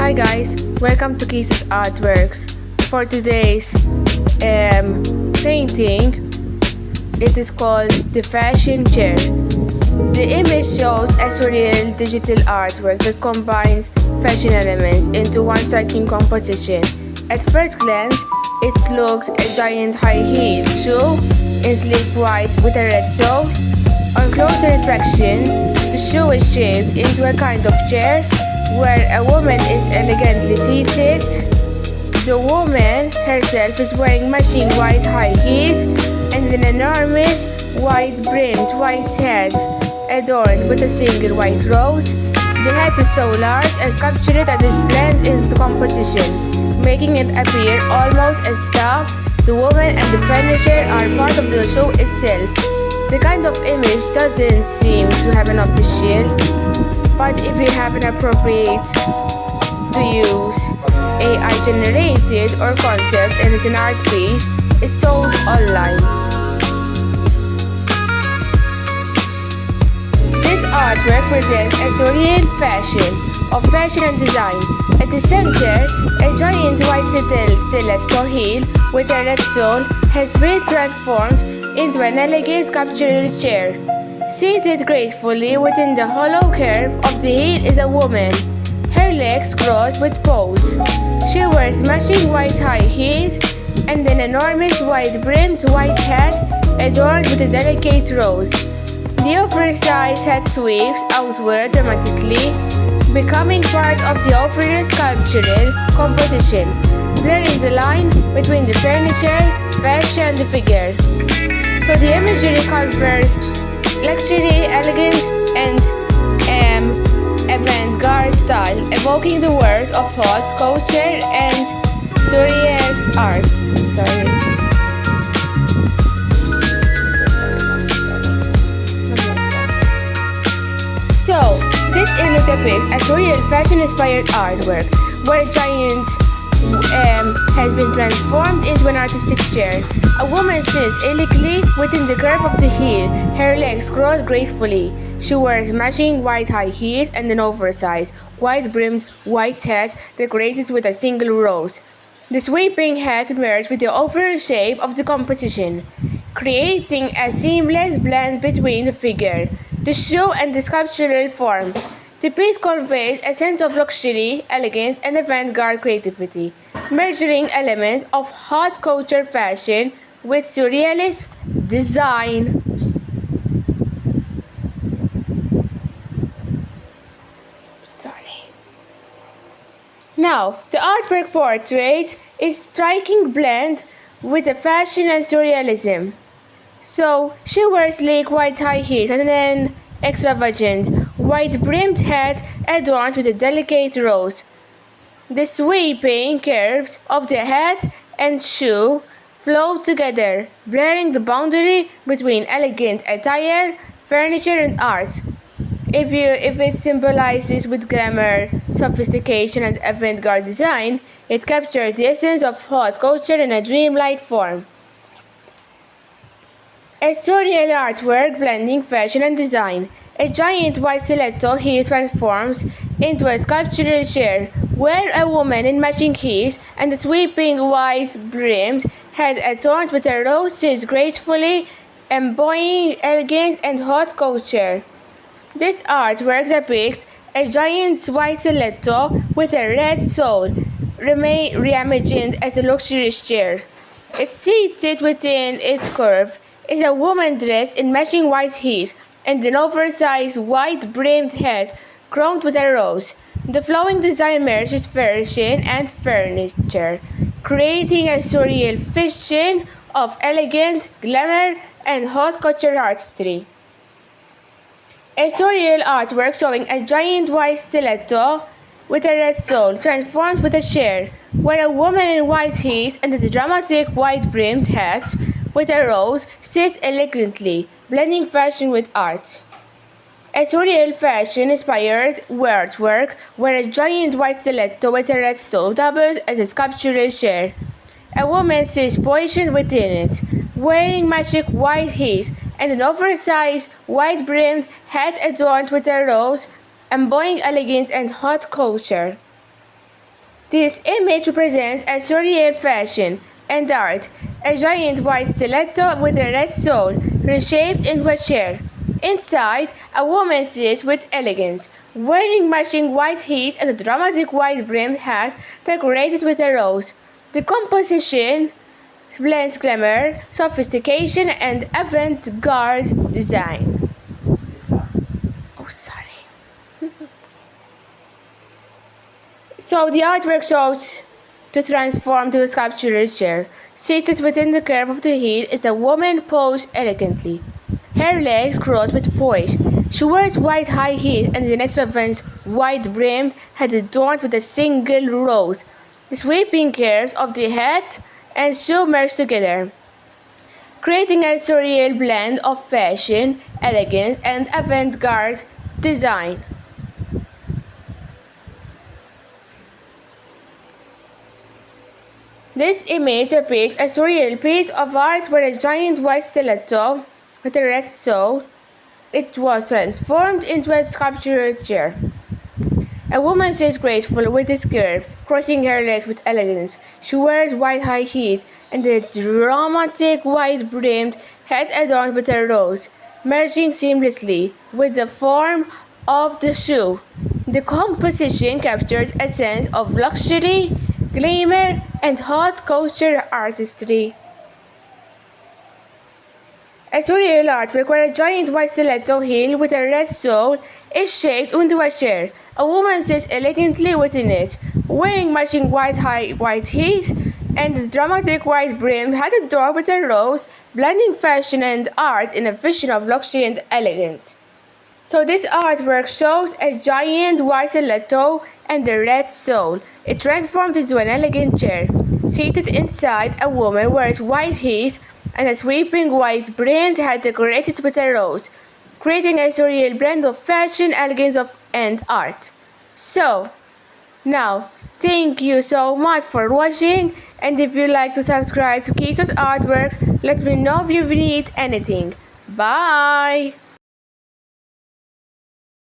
Hi guys, welcome to Kisses Artworks. For today's painting, it is called The Fashion Chair. The image shows a surreal digital artwork that combines fashion elements into one striking composition. At first glance, it looks a giant high-heeled shoe in sleek white with a red sole. On closer inspection, the shoe is shaped into a kind of chair where a woman is elegantly seated. The woman herself is wearing matching white high heels and an enormous wide-brimmed white hat adorned with a single white rose. The hat is so large and sculptured that it blends into the composition, making it appear almost as stuff. The woman and the furniture are part of the show itself. The kind of image doesn't seem to have an official, but if you have an appropriate to use AI generated or concept and it's an art piece, it's sold online. This art represents a surreal fashion of fashion and design. At the center, a giant white stiletto heel with a red sole has been transformed into an elegant sculptural chair. Seated gracefully within the hollow curve of the heel is a woman, her legs crossed with pose. She wears matching white high heels and an enormous wide-brimmed white hat adorned with a delicate rose. The oversized hat sweeps outward dramatically, becoming part of the overall sculptural composition, blurring the line between the furniture, fashion, and the figure. So the imagery conveys luxury, elegance, and avant-garde style, evoking the world of haute couture and surrealist art. So, this image depicts a surreal fashion-inspired artwork where a giant has been transformed into an artistic chair. A woman sits elegantly within the curve of the heel, her legs crossed gracefully. She wears matching white high heels and an oversized, wide-brimmed white hat decorated with a single rose. The sweeping hat merges with the overall shape of the composition, creating a seamless blend between the figure, the shoe, and the sculptural form. The piece conveys a sense of luxury, elegance, and avant-garde creativity, merging elements of haute couture fashion with surrealist design. Now, the artwork portrays a striking blend with the fashion and surrealism. So, she wears sleek white high heels and an extravagant wide-brimmed hat adorned with a delicate rose. The sweeping curves of the hat and shoe flow together, blurring the boundary between elegant attire, furniture, and art. If it symbolizes with glamour, sophistication, and avant-garde design, it captures the essence of haute couture in a dreamlike form. A surreal artwork blending fashion and design. A giant white stiletto heel transforms into a sculptural chair, where a woman in matching heels and a sweeping wide-brimmed hat adorned with a rose sits gracefully, embodying elegance and haute couture. This artwork depicts a giant white stiletto with a red sole, reimagined as a luxurious chair. It's seated within its curve is a woman dressed in matching white heels and an oversized wide-brimmed hat crowned with a rose. The flowing design merges fashion and furniture, creating a surreal fusion of elegance, glamour, and haute couture artistry. A surreal artwork showing a giant white stiletto with a red sole transformed with a chair, where a woman in white heels and a dramatic wide-brimmed hat with a rose sits elegantly, blending fashion with art. A surreal fashion-inspired artwork where a giant white stiletto with a red sole doubles as a sculptural chair. A woman sits positioned within it, wearing matching white heels and an oversized, wide-brimmed hat adorned with a rose, embodying elegance and haute couture. This image represents a surreal fashion and art, a giant white stiletto with a red sole, reshaped into a chair. Inside, a woman sits with elegance, wearing matching white heels and a dramatic white brimmed hat decorated with a rose. The composition blends glamour, sophistication, and avant-garde design. Oh, sorry. So the artwork shows to transform to a sculptural chair. Seated within the curve of the heel is a woman posed elegantly, her legs crossed with poise. She wears white high heels and the extravagant white brimmed hat adorned with a single rose. The sweeping curves of the hat and shoe merge together, creating a surreal blend of fashion, elegance, and avant-garde design. This image depicts a surreal piece of art where a giant white stiletto with a red sole, it was transformed into a sculptural chair. A woman sits graceful with its curve, crossing her legs with elegance. She wears white high heels and a dramatic white brimmed hat adorned with a rose, merging seamlessly with the form of the shoe. The composition captures a sense of luxury, glamour, and haute couture artistry. A surreal artwork where a giant white stiletto heel with a red sole is shaped into a chair. A woman sits elegantly within it, wearing matching white heels and a dramatic white brimmed hat adorned with a rose, blending fashion and art in a vision of luxury and elegance. So this artwork shows a giant white stiletto and a red sole. It transformed into an elegant chair. Seated inside, a woman wears white heels and a sweeping white brimmed hat decorated with a rose, creating a surreal blend of fashion, elegance, and art. So, now, thank you so much for watching, and if you'd like to subscribe to Kiso's Artworks, let me know if you need anything. Bye!